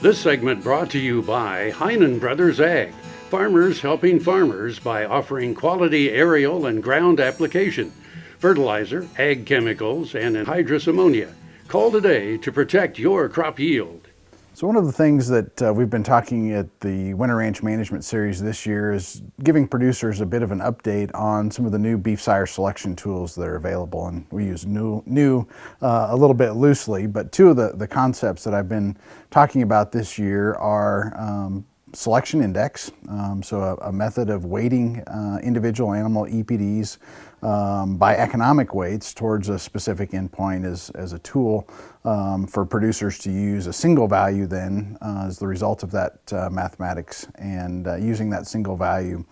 This segment brought to you by Heinen Brothers Ag, farmers helping farmers by offering quality aerial and ground application, fertilizer, ag chemicals, and anhydrous ammonia. Call today to protect your crop yield. So one of the things that we've been talking at the Winter Ranch Management Series this year is giving producers a bit of an update on some of the new Beef Sire Selection tools that are available. And we use new a little bit loosely, but two of the concepts that I've been talking about this year are selection index, so a method of weighting individual animal EPDs by economic weights towards a specific endpoint as a tool for producers to use a single value then as the result of that mathematics and using that single value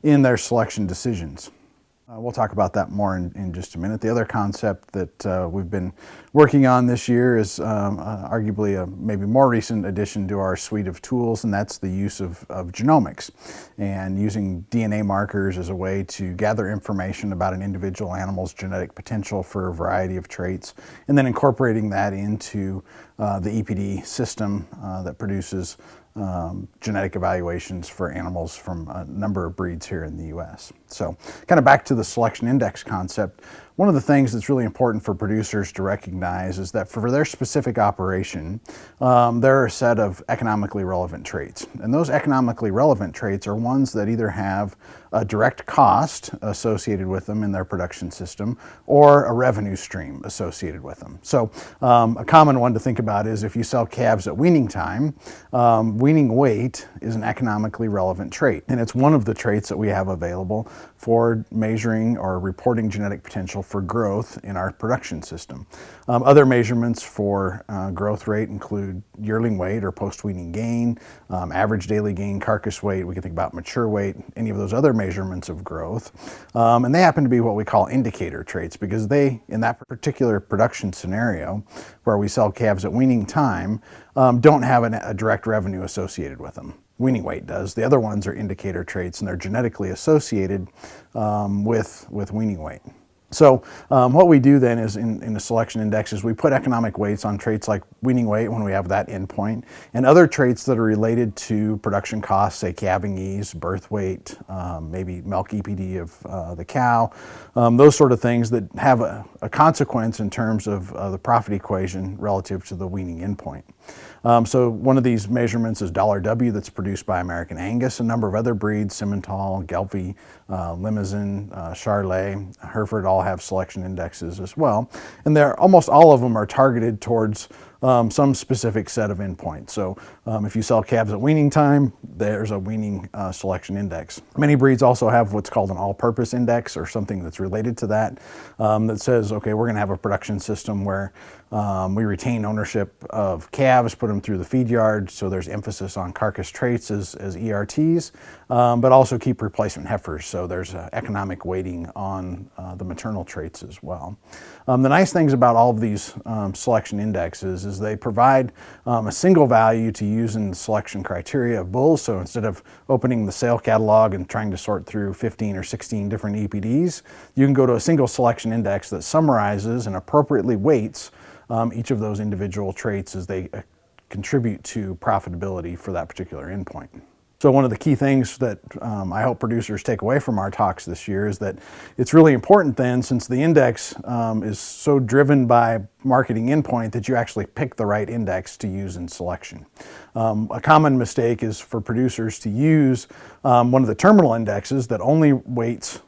in their selection decisions. We'll talk about that more in just a minute. The other concept that we've been working on this year is arguably a maybe more recent addition to our suite of tools, and that's the use of genomics and using DNA markers as a way to gather information about an individual animal's genetic potential for a variety of traits, and then incorporating that into the EPD system that produces genetic evaluations for animals from a number of breeds here in the U.S. So kind of back to the selection index concept, one of the things that's really important for producers to recognize is that for their specific operation, there are a set of economically relevant traits. And those economically relevant traits are ones that either have a direct cost associated with them in their production system or a revenue stream associated with them. So a common one to think about is if you sell calves at weaning time, weaning weight is an economically relevant trait. And it's one of the traits that we have available for measuring or reporting genetic potential for growth in our production system. Other measurements for growth rate include yearling weight or post-weaning gain, average daily gain, carcass weight. We can think about mature weight, any of those other measurements of growth. And they happen to be what we call indicator traits because they, in that particular production scenario where we sell calves at weaning time, don't have a direct revenue associated with them. Weaning weight does. The other ones are indicator traits and they're genetically associated with weaning weight. So what we do then is in the selection index is we put economic weights on traits like weaning weight when we have that endpoint, and other traits that are related to production costs, say calving ease, birth weight, maybe milk EPD of the cow, those sort of things that have a consequence in terms of the profit equation relative to the weaning endpoint. So one of these measurements is $W that's produced by American Angus, a number of other breeds, Simmental, Gelbvieh, Limousin, Charolais, Hereford all have selection indexes as well. And almost all of them are targeted towards some specific set of endpoints. So if you sell calves at weaning time, there's a weaning selection index. Many breeds also have what's called an all-purpose index or something that's related to that that says, okay, we're going to have a production system where we retain ownership of calves, put them through the feed yard, so there's emphasis on carcass traits as ERTs, but also keep replacement heifers, so there's economic weighting on the maternal traits as well. The nice things about all of these selection indexes is they provide a single value to use in the selection criteria of bulls, so instead of opening the sale catalog and trying to sort through 15 or 16 different EPDs, you can go to a single selection index that summarizes and appropriately weights each of those individual traits as they contribute to profitability for that particular endpoint. So one of the key things that I hope producers take away from our talks this year is that it's really important then, since the index is so driven by marketing endpoint, that you actually pick the right index to use in selection. A common mistake is for producers to use one of the terminal indexes that only weights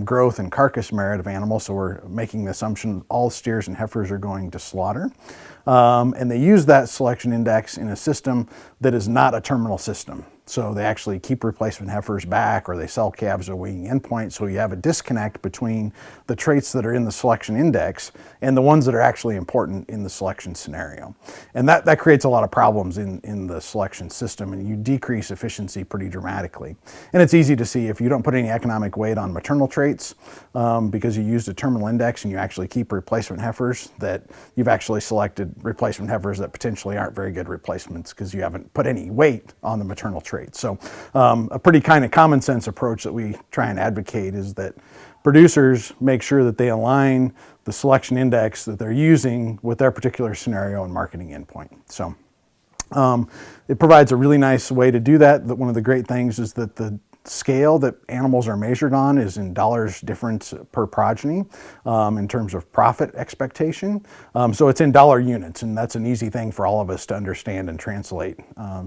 growth and carcass merit of animals, so we're making the assumption all steers and heifers are going to slaughter. And they use that selection index in a system that is not a terminal system. So they actually keep replacement heifers back, or they sell calves at a weaning endpoint. So you have a disconnect between the traits that are in the selection index and the ones that are actually important in the selection scenario. And that creates a lot of problems in the selection system, and you decrease efficiency pretty dramatically. And it's easy to see if you don't put any economic weight on maternal traits because you used a terminal index and you actually keep replacement heifers, that you've actually selected replacement heifers that potentially aren't very good replacements because you haven't put any weight on the maternal traits. So a pretty kind of common sense approach that we try and advocate is that producers make sure that they align the selection index that they're using with their particular scenario and marketing endpoint. So It provides a really nice way to do that. One of the great things is that the scale that animals are measured on is in dollars difference per progeny in terms of profit expectation. So it's in dollar units, and that's an easy thing for all of us to understand and translate.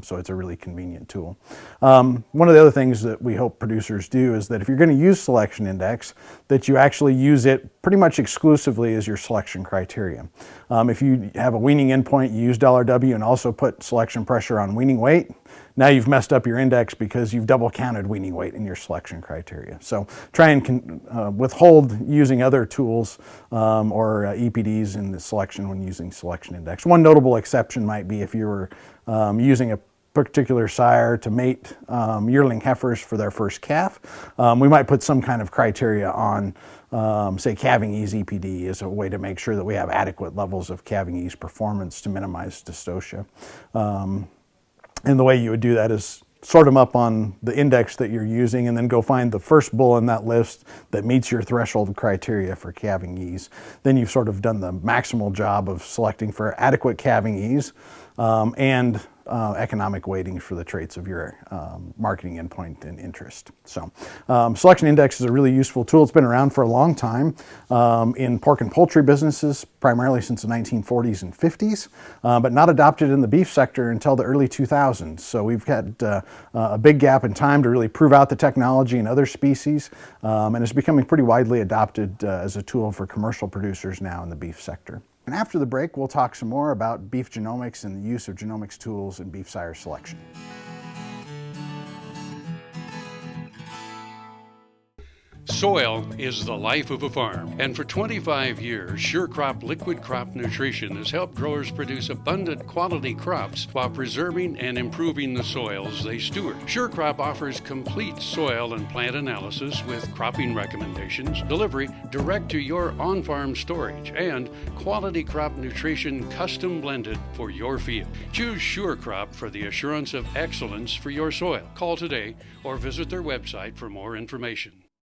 So it's a really convenient tool. One of the other things that we hope producers do is that if you're going to use selection index, that you actually use it pretty much exclusively as your selection criteria. If you have a weaning endpoint, you use $W and also put selection pressure on weaning weight, now you've messed up your index because you've double counted weaning weight in your selection criteria. So try and withhold using other tools or EPDs in the selection when using selection index. One notable exception might be if you were using a particular sire to mate yearling heifers for their first calf. We might put some kind of criteria on, say, calving ease EPD as a way to make sure that we have adequate levels of calving ease performance to minimize dystocia. And the way you would do that is sort them up on the index that you're using and then go find the first bull in that list that meets your threshold criteria for calving ease. Then you've sort of done the maximal job of selecting for adequate calving ease and economic weighting for the traits of your marketing endpoint and interest. So selection index is a really useful tool. It's been around for a long time in pork and poultry businesses, primarily since the 1940s and 50s, but not adopted in the beef sector until the early 2000s. So we've had a big gap in time to really prove out the technology in other species, and it's becoming pretty widely adopted as a tool for commercial producers now in the beef sector. And after the break, we'll talk some more about beef genomics and the use of genomics tools in beef sire selection. Soil is the life of a farm, and for 25 years, SureCrop liquid crop nutrition has helped growers produce abundant quality crops while preserving and improving the soils they steward. SureCrop offers complete soil and plant analysis with cropping recommendations, delivery direct to your on-farm storage, and quality crop nutrition custom blended for your field. Choose SureCrop for the assurance of excellence for your soil. Call today or visit their website for more information.